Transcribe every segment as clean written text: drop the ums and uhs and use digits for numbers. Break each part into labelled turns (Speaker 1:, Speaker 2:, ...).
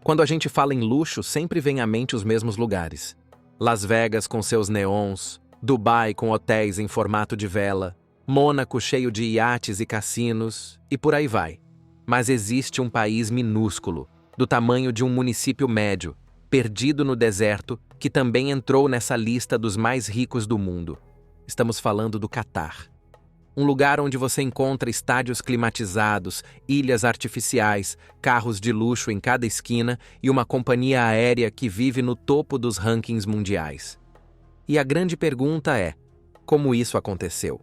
Speaker 1: Quando a gente fala em luxo, sempre vem à mente os mesmos lugares. Las Vegas com seus neons, Dubai com hotéis em formato de vela, Mônaco cheio de iates e cassinos, e por aí vai. Mas existe um país minúsculo, do tamanho de um município médio, perdido no deserto, que também entrou nessa lista dos mais ricos do mundo. Estamos falando do Catar. Um lugar onde você encontra estádios climatizados, ilhas artificiais, carros de luxo em cada esquina e uma companhia aérea que vive no topo dos rankings mundiais. E a grande pergunta é: como isso aconteceu?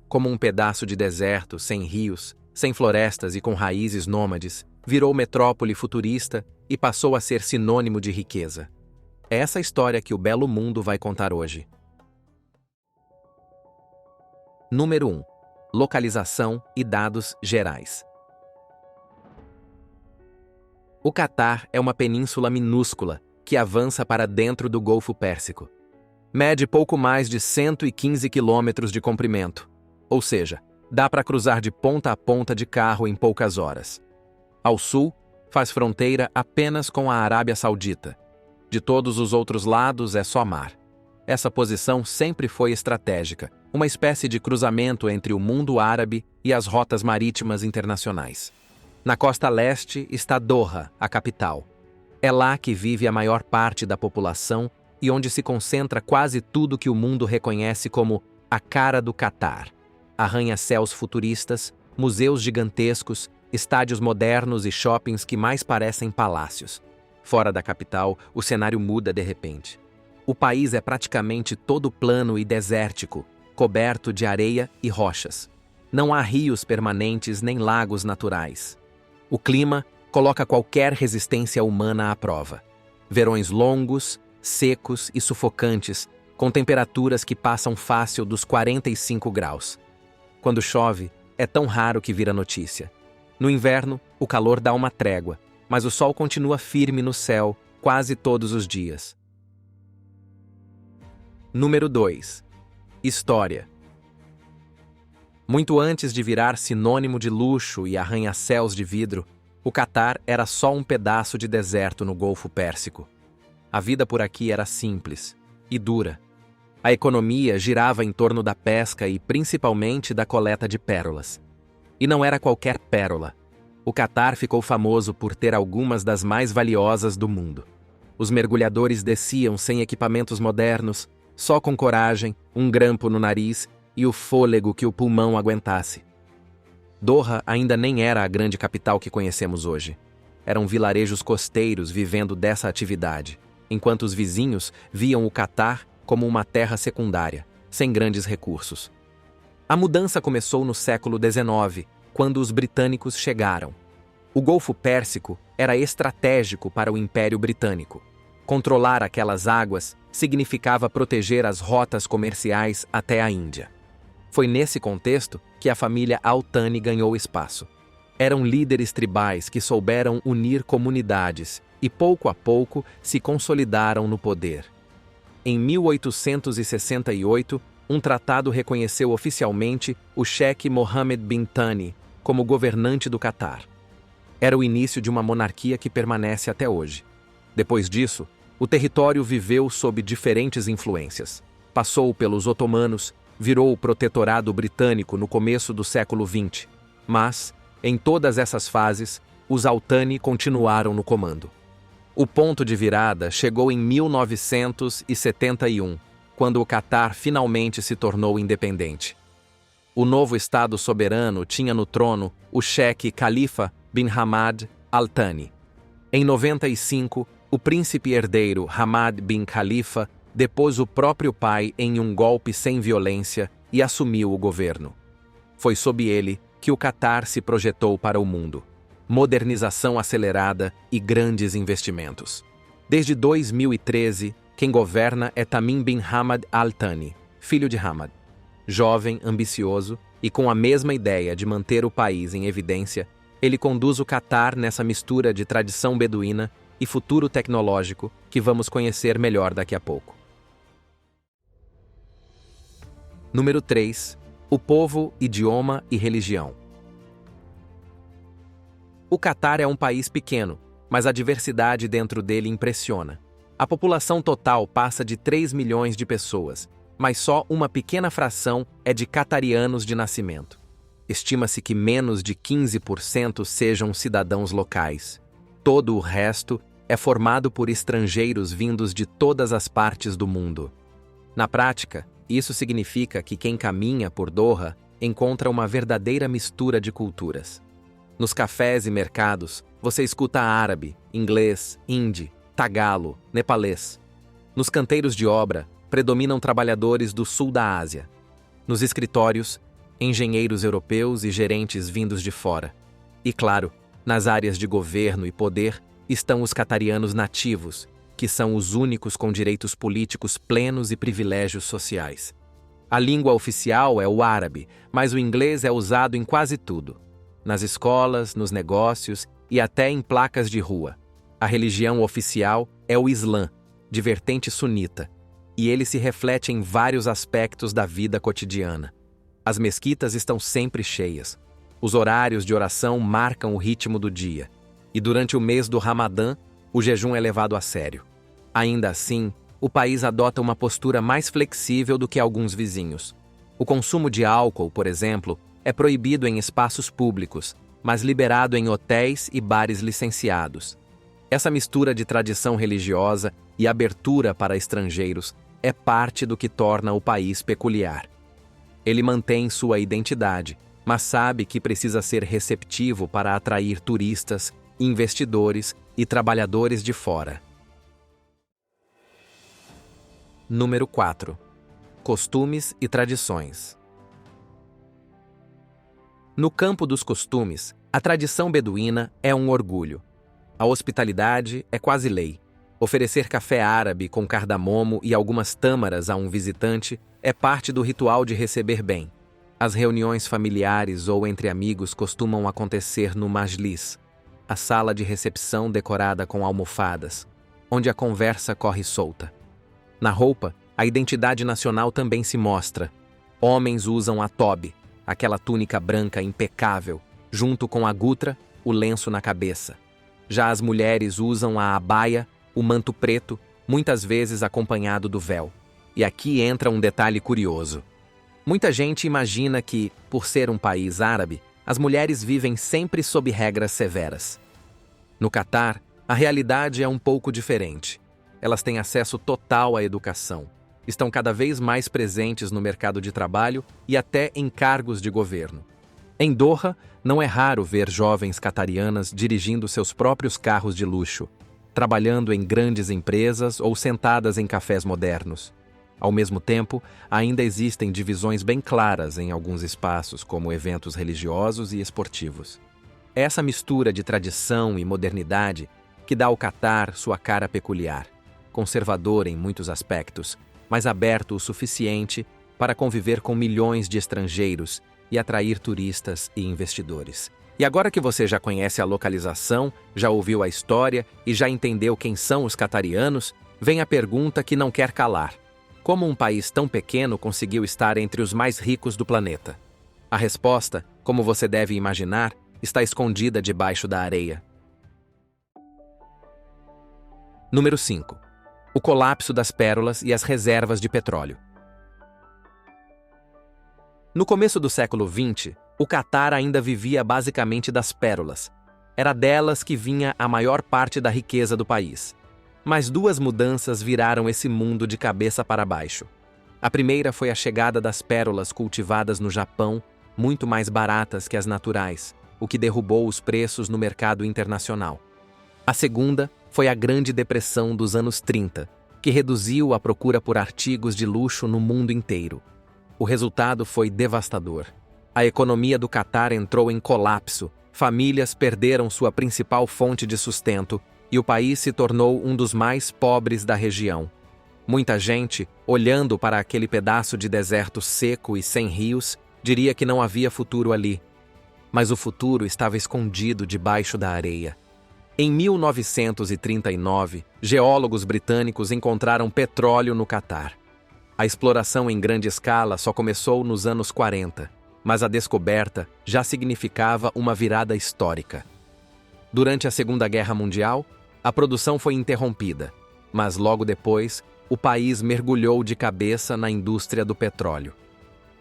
Speaker 1: Como um pedaço de deserto, sem rios, sem florestas e com raízes nômades, virou metrópole futurista e passou a ser sinônimo de riqueza. É essa história que o Belo Mundo vai contar hoje. Número 1. Localização e dados gerais. O Catar é uma península minúscula que avança para dentro do Golfo Pérsico. Mede pouco mais de 115 quilômetros de comprimento, ou seja, dá para cruzar de ponta a ponta de carro em poucas horas. Ao sul, faz fronteira apenas com a Arábia Saudita. De todos os outros lados é só mar. Essa posição sempre foi estratégica, uma espécie de cruzamento entre o mundo árabe e as rotas marítimas internacionais. Na costa leste está Doha, a capital. É lá que vive a maior parte da população e onde se concentra quase tudo que o mundo reconhece como a cara do Catar. Arranha-céus futuristas, museus gigantescos, estádios modernos e shoppings que mais parecem palácios. Fora da capital, o cenário muda de repente. O país é praticamente todo plano e desértico, coberto de areia e rochas. Não há rios permanentes nem lagos naturais. O clima coloca qualquer resistência humana à prova. Verões longos, secos e sufocantes, com temperaturas que passam fácil dos 45 graus. Quando chove, é tão raro que vira notícia. No inverno, o calor dá uma trégua, mas o sol continua firme no céu quase todos os dias. Número 2. História. Muito antes de virar sinônimo de luxo e arranha-céus de vidro, o Catar era só um pedaço de deserto no Golfo Pérsico. A vida por aqui era simples e dura. A economia girava em torno da pesca e principalmente da coleta de pérolas. E não era qualquer pérola. O Catar ficou famoso por ter algumas das mais valiosas do mundo. Os mergulhadores desciam sem equipamentos modernos, só com coragem, um grampo no nariz e o fôlego que o pulmão aguentasse. Doha ainda nem era a grande capital que conhecemos hoje. Eram vilarejos costeiros vivendo dessa atividade, enquanto os vizinhos viam o Catar como uma terra secundária, sem grandes recursos. A mudança começou no século XIX, quando os britânicos chegaram. O Golfo Pérsico era estratégico para o Império Britânico. Controlar aquelas águas significava proteger as rotas comerciais até a Índia. Foi nesse contexto que a família Al Thani ganhou espaço. Eram líderes tribais que souberam unir comunidades e, pouco a pouco, se consolidaram no poder. Em 1868, um tratado reconheceu oficialmente o Sheikh Mohammed bin Thani como governante do Catar. Era o início de uma monarquia que permanece até hoje. Depois disso, o território viveu sob diferentes influências. Passou pelos otomanos, virou o protetorado britânico no começo do século XX. Mas, em todas essas fases, os Al Thani continuaram no comando. O ponto de virada chegou em 1971, quando o Catar finalmente se tornou independente. O novo Estado soberano tinha no trono o Sheikh Khalifa bin Hamad Al Thani. Em 95, o príncipe herdeiro Hamad bin Khalifa depôs o próprio pai em um golpe sem violência e assumiu o governo. Foi sob ele que o Catar se projetou para o mundo. Modernização acelerada e grandes investimentos. Desde 2013, quem governa é Tamim bin Hamad Al Thani, filho de Hamad. Jovem, ambicioso e com a mesma ideia de manter o país em evidência, ele conduz o Catar nessa mistura de tradição beduína e futuro tecnológico que vamos conhecer melhor daqui a pouco. Número 3. O povo, idioma e religião. O Catar é um país pequeno, mas a diversidade dentro dele impressiona. A população total passa de 3 milhões de pessoas, mas só uma pequena fração é de catarianos de nascimento. Estima-se que menos de 15% sejam cidadãos locais. Todo o resto é formado por estrangeiros vindos de todas as partes do mundo. Na prática, isso significa que quem caminha por Doha encontra uma verdadeira mistura de culturas. Nos cafés e mercados, você escuta árabe, inglês, hindi, tagalo, nepalês. Nos canteiros de obra, predominam trabalhadores do sul da Ásia. Nos escritórios, engenheiros europeus e gerentes vindos de fora. E claro, nas áreas de governo e poder, estão os catarianos nativos, que são os únicos com direitos políticos plenos e privilégios sociais. A língua oficial é o árabe, mas o inglês é usado em quase tudo. Nas escolas, nos negócios e até em placas de rua. A religião oficial é o Islã, de vertente sunita, e ele se reflete em vários aspectos da vida cotidiana. As mesquitas estão sempre cheias. Os horários de oração marcam o ritmo do dia. E durante o mês do Ramadã, o jejum é levado a sério. Ainda assim, o país adota uma postura mais flexível do que alguns vizinhos. O consumo de álcool, por exemplo, é proibido em espaços públicos, mas liberado em hotéis e bares licenciados. Essa mistura de tradição religiosa e abertura para estrangeiros é parte do que torna o país peculiar. Ele mantém sua identidade, mas sabe que precisa ser receptivo para atrair turistas, investidores e trabalhadores de fora. Número 4. Costumes e tradições. No campo dos costumes, a tradição beduína é um orgulho. A hospitalidade é quase lei. Oferecer café árabe com cardamomo e algumas tâmaras a um visitante é parte do ritual de receber bem. As reuniões familiares ou entre amigos costumam acontecer no majlis, a sala de recepção decorada com almofadas, onde a conversa corre solta. Na roupa, a identidade nacional também se mostra. Homens usam a tobe, aquela túnica branca impecável, junto com a gutra, o lenço na cabeça. Já as mulheres usam a abaia, o manto preto, muitas vezes acompanhado do véu. E aqui entra um detalhe curioso. Muita gente imagina que, por ser um país árabe, as mulheres vivem sempre sob regras severas. No Catar, a realidade é um pouco diferente. Elas têm acesso total à educação, estão cada vez mais presentes no mercado de trabalho e até em cargos de governo. Em Doha, não é raro ver jovens catarianas dirigindo seus próprios carros de luxo, trabalhando em grandes empresas ou sentadas em cafés modernos. Ao mesmo tempo, ainda existem divisões bem claras em alguns espaços, como eventos religiosos e esportivos. Essa mistura de tradição e modernidade que dá ao Catar sua cara peculiar, conservador em muitos aspectos, mas aberto o suficiente para conviver com milhões de estrangeiros e atrair turistas e investidores. E agora que você já conhece a localização, já ouviu a história e já entendeu quem são os catarianos, vem a pergunta que não quer calar. Como um país tão pequeno conseguiu estar entre os mais ricos do planeta? A resposta, como você deve imaginar, está escondida debaixo da areia. Número 5. O colapso das pérolas e as reservas de petróleo. No começo do século XX, o Catar ainda vivia basicamente das pérolas. Era delas que vinha a maior parte da riqueza do país. Mas duas mudanças viraram esse mundo de cabeça para baixo. A primeira foi a chegada das pérolas cultivadas no Japão, muito mais baratas que as naturais, o que derrubou os preços no mercado internacional. A segunda foi a Grande Depressão dos anos 30, que reduziu a procura por artigos de luxo no mundo inteiro. O resultado foi devastador. A economia do Catar entrou em colapso, famílias perderam sua principal fonte de sustento e o país se tornou um dos mais pobres da região. Muita gente, olhando para aquele pedaço de deserto seco e sem rios, diria que não havia futuro ali. Mas o futuro estava escondido debaixo da areia. Em 1939, geólogos britânicos encontraram petróleo no Catar. A exploração em grande escala só começou nos anos 40, mas a descoberta já significava uma virada histórica. Durante a Segunda Guerra Mundial, a produção foi interrompida, mas logo depois, o país mergulhou de cabeça na indústria do petróleo.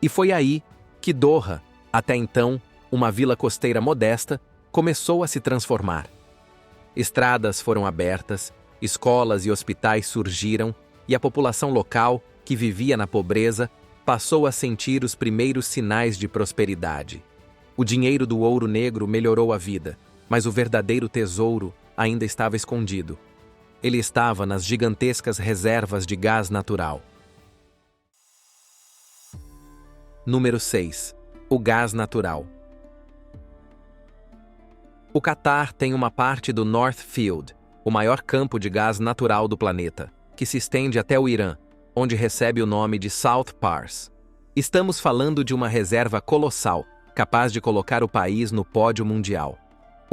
Speaker 1: E foi aí que Doha, até então uma vila costeira modesta, começou a se transformar. Estradas foram abertas, escolas e hospitais surgiram e a população local, que vivia na pobreza, passou a sentir os primeiros sinais de prosperidade. O dinheiro do ouro negro melhorou a vida, mas o verdadeiro tesouro ainda estava escondido. Ele estava nas gigantescas reservas de gás natural. Número 6. O gás natural. O Catar tem uma parte do North Field, o maior campo de gás natural do planeta, que se estende até o Irã, onde recebe o nome de South Pars. Estamos falando de uma reserva colossal, capaz de colocar o país no pódio mundial.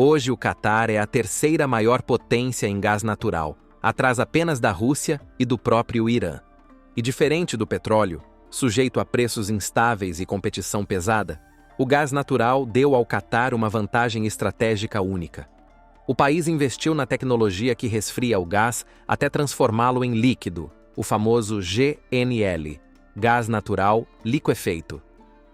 Speaker 1: Hoje o Catar é a terceira maior potência em gás natural, atrás apenas da Rússia e do próprio Irã. E diferente do petróleo, sujeito a preços instáveis e competição pesada, o gás natural deu ao Catar uma vantagem estratégica única. O país investiu na tecnologia que resfria o gás até transformá-lo em líquido, o famoso GNL, gás natural liquefeito.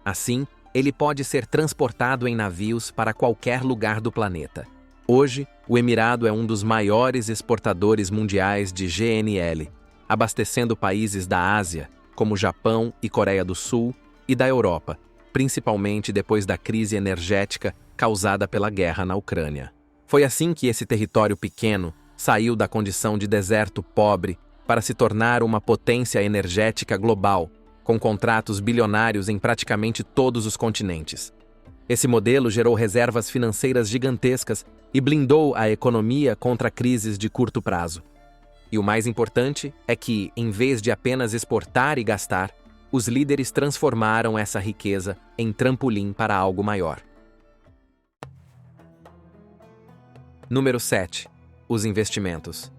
Speaker 1: Assim, ele pode ser transportado em navios para qualquer lugar do planeta. Hoje, o Emirado é um dos maiores exportadores mundiais de GNL, abastecendo países da Ásia, como Japão e Coreia do Sul, e da Europa, principalmente depois da crise energética causada pela guerra na Ucrânia. Foi assim que esse território pequeno saiu da condição de deserto pobre para se tornar uma potência energética global, com contratos bilionários em praticamente todos os continentes. Esse modelo gerou reservas financeiras gigantescas e blindou a economia contra crises de curto prazo. E o mais importante é que, em vez de apenas exportar e gastar, os líderes transformaram essa riqueza em trampolim para algo maior. Número 7. Os investimentos.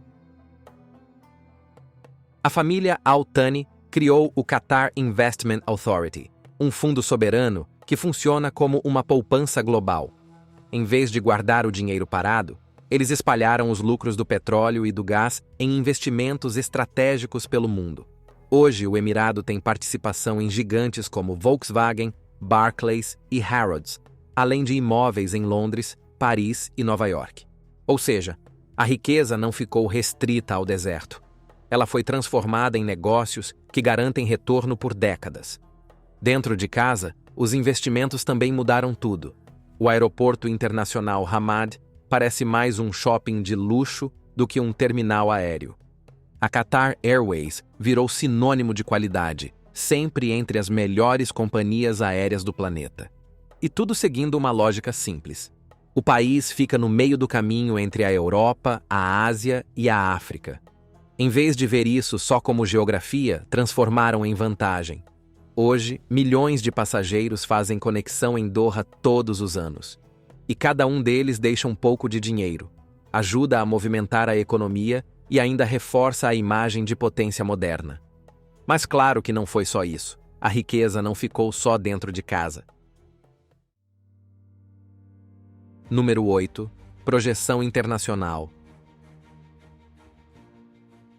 Speaker 1: A família Al Thani criou o Qatar Investment Authority, um fundo soberano que funciona como uma poupança global. Em vez de guardar o dinheiro parado, eles espalharam os lucros do petróleo e do gás em investimentos estratégicos pelo mundo. Hoje, o Emirado tem participação em gigantes como Volkswagen, Barclays e Harrods, além de imóveis em Londres, Paris e Nova York. Ou seja, a riqueza não ficou restrita ao deserto. Ela foi transformada em negócios que garantem retorno por décadas. Dentro de casa, os investimentos também mudaram tudo. O aeroporto internacional Hamad parece mais um shopping de luxo do que um terminal aéreo. A Qatar Airways virou sinônimo de qualidade, sempre entre as melhores companhias aéreas do planeta. E tudo seguindo uma lógica simples. O país fica no meio do caminho entre a Europa, a Ásia e a África. Em vez de ver isso só como geografia, transformaram em vantagem. Hoje, milhões de passageiros fazem conexão em Doha todos os anos. E cada um deles deixa um pouco de dinheiro, ajuda a movimentar a economia e ainda reforça a imagem de potência moderna. Mas claro que não foi só isso. A riqueza não ficou só dentro de casa. Número 8. Projeção internacional.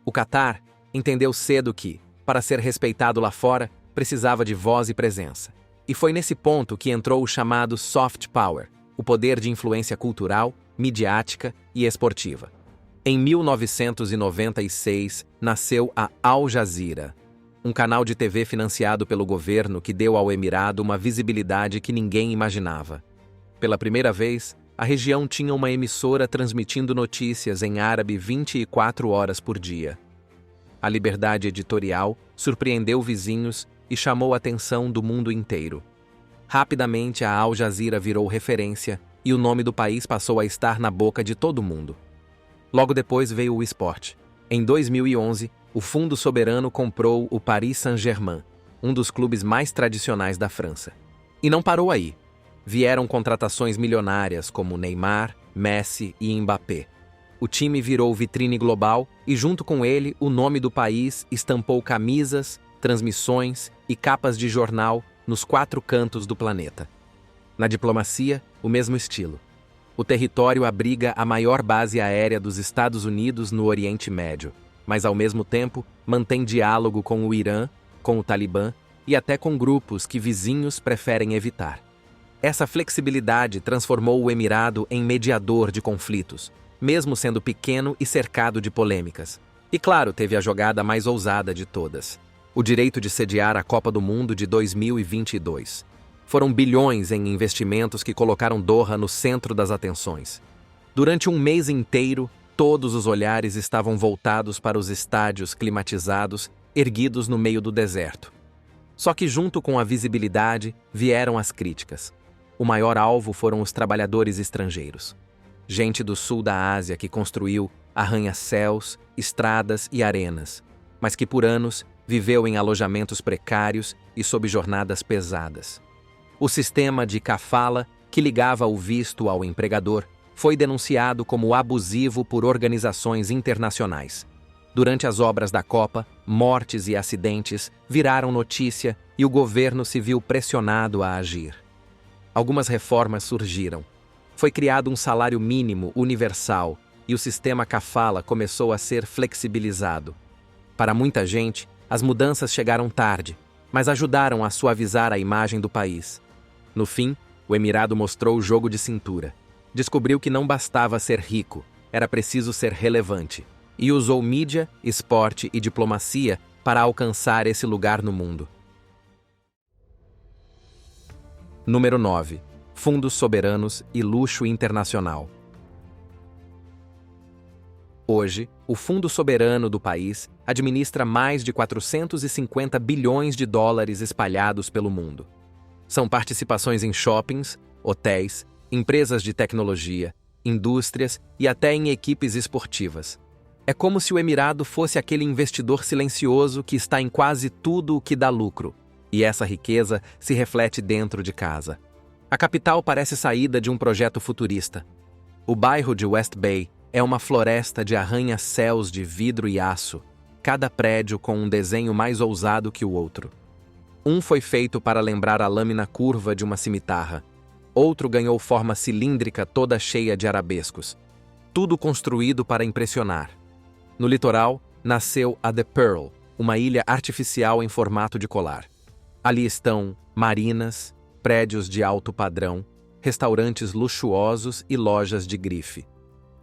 Speaker 1: O Catar entendeu cedo que, para ser respeitado lá fora, precisava de voz e presença. E foi nesse ponto que entrou o chamado soft power, o poder de influência cultural, midiática e esportiva. Em 1996, nasceu a Al Jazeera, um canal de TV financiado pelo governo que deu ao Emirado uma visibilidade que ninguém imaginava. Pela primeira vez, a região tinha uma emissora transmitindo notícias em árabe 24 horas por dia. A liberdade editorial surpreendeu vizinhos e chamou a atenção do mundo inteiro. Rapidamente, a Al Jazeera virou referência e o nome do país passou a estar na boca de todo mundo. Logo depois veio o esporte. Em 2011, o Fundo Soberano comprou o Paris Saint-Germain, um dos clubes mais tradicionais da França. E não parou aí. Vieram contratações milionárias como Neymar, Messi e Mbappé. O time virou vitrine global e, junto com ele, o nome do país estampou camisas, transmissões e capas de jornal nos 4 cantos do planeta. Na diplomacia, o mesmo estilo. O território abriga a maior base aérea dos Estados Unidos no Oriente Médio, mas ao mesmo tempo mantém diálogo com o Irã, com o Talibã e até com grupos que vizinhos preferem evitar. Essa flexibilidade transformou o Emirado em mediador de conflitos, mesmo sendo pequeno e cercado de polêmicas. E claro, teve a jogada mais ousada de todas: o direito de sediar a Copa do Mundo de 2022. Foram bilhões em investimentos que colocaram Doha no centro das atenções. Durante um mês inteiro, todos os olhares estavam voltados para os estádios climatizados, erguidos no meio do deserto. Só que junto com a visibilidade, vieram as críticas. O maior alvo foram os trabalhadores estrangeiros. Gente do sul da Ásia que construiu arranha-céus, estradas e arenas, mas que por anos viveu em alojamentos precários e sob jornadas pesadas. O sistema de kafala, que ligava o visto ao empregador, foi denunciado como abusivo por organizações internacionais. Durante as obras da Copa, mortes e acidentes viraram notícia e o governo se viu pressionado a agir. Algumas reformas surgiram. Foi criado um salário mínimo universal e o sistema kafala começou a ser flexibilizado. Para muita gente, as mudanças chegaram tarde, mas ajudaram a suavizar a imagem do país. No fim, o Emirado mostrou o jogo de cintura. Descobriu que não bastava ser rico, era preciso ser relevante. E usou mídia, esporte e diplomacia para alcançar esse lugar no mundo. Número 9. Fundos soberanos e luxo internacional. Hoje, o Fundo Soberano do país administra mais de 450 bilhões de dólares espalhados pelo mundo. São participações em shoppings, hotéis, empresas de tecnologia, indústrias e até em equipes esportivas. É como se o Emirado fosse aquele investidor silencioso que está em quase tudo o que dá lucro, e essa riqueza se reflete dentro de casa. A capital parece saída de um projeto futurista. O bairro de West Bay é uma floresta de arranha-céus de vidro e aço, cada prédio com um desenho mais ousado que o outro. Um foi feito para lembrar a lâmina curva de uma cimitarra. Outro ganhou forma cilíndrica toda cheia de arabescos. Tudo construído para impressionar. No litoral, nasceu a The Pearl, uma ilha artificial em formato de colar. Ali estão marinas, prédios de alto padrão, restaurantes luxuosos e lojas de grife.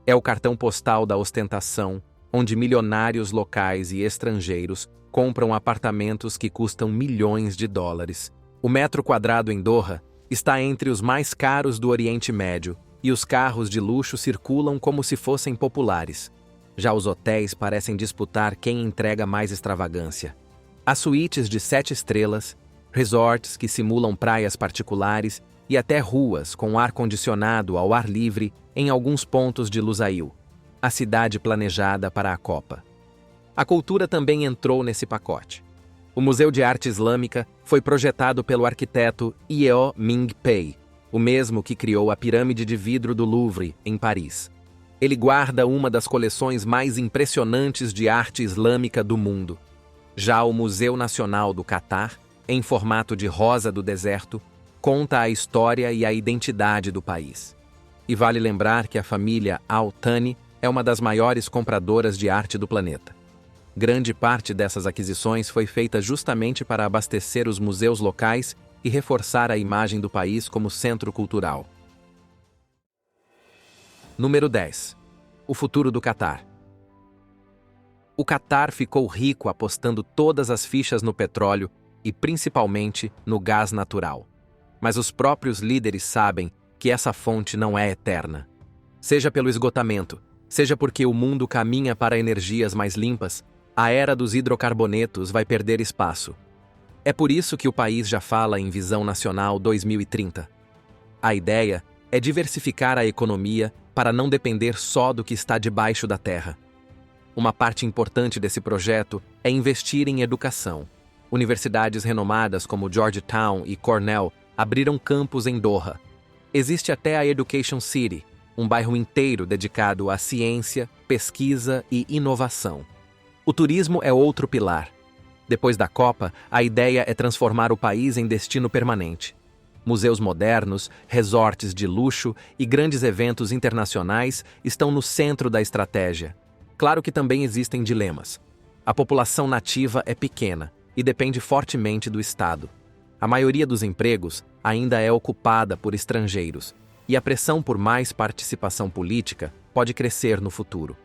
Speaker 1: É o cartão postal da ostentação, onde milionários locais e estrangeiros compram apartamentos que custam milhões de dólares. O metro quadrado em Doha está entre os mais caros do Oriente Médio e os carros de luxo circulam como se fossem populares. Já os hotéis parecem disputar quem entrega mais extravagância. Há suítes de 7 estrelas, resorts que simulam praias particulares e até ruas com ar-condicionado ao ar livre em alguns pontos de Lusail, a cidade planejada para a Copa. A cultura também entrou nesse pacote. O Museu de Arte Islâmica foi projetado pelo arquiteto Yeo Ming Pei, o mesmo que criou a pirâmide de vidro do Louvre, em Paris. Ele guarda uma das coleções mais impressionantes de arte islâmica do mundo. Já o Museu Nacional do Catar, em formato de rosa do deserto, conta a história e a identidade do país. E vale lembrar que a família Al Thani é uma das maiores compradoras de arte do planeta. Grande parte dessas aquisições foi feita justamente para abastecer os museus locais e reforçar a imagem do país como centro cultural. Número 10. O futuro do Catar. O Catar ficou rico apostando todas as fichas no petróleo e principalmente no gás natural. Mas os próprios líderes sabem que essa fonte não é eterna. Seja pelo esgotamento, seja porque o mundo caminha para energias mais limpas, a era dos hidrocarbonetos vai perder espaço. É por isso que o país já fala em Visão Nacional 2030. A ideia é diversificar a economia para não depender só do que está debaixo da terra. Uma parte importante desse projeto é investir em educação. Universidades renomadas como Georgetown e Cornell abriram campus em Doha. Existe até a Education City, um bairro inteiro dedicado à ciência, pesquisa e inovação. O turismo é outro pilar. Depois da Copa, a ideia é transformar o país em destino permanente. Museus modernos, resorts de luxo e grandes eventos internacionais estão no centro da estratégia. Claro que também existem dilemas. A população nativa é pequena e depende fortemente do Estado. A maioria dos empregos ainda é ocupada por estrangeiros, e a pressão por mais participação política pode crescer no futuro.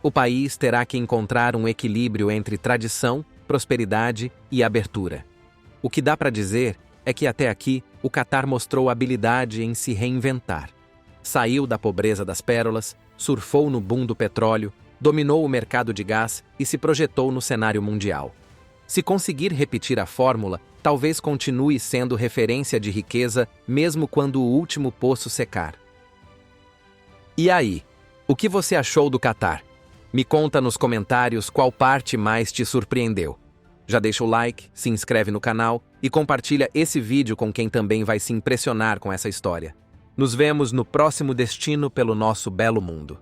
Speaker 1: O país terá que encontrar um equilíbrio entre tradição, prosperidade e abertura. O que dá para dizer é que até aqui o Catar mostrou habilidade em se reinventar. Saiu da pobreza das pérolas, surfou no boom do petróleo, dominou o mercado de gás e se projetou no cenário mundial. Se conseguir repetir a fórmula, talvez continue sendo referência de riqueza mesmo quando o último poço secar. E aí, o que você achou do Catar? Me conta nos comentários qual parte mais te surpreendeu. Já deixa o like, se inscreve no canal e compartilha esse vídeo com quem também vai se impressionar com essa história. Nos vemos no próximo destino pelo nosso belo mundo.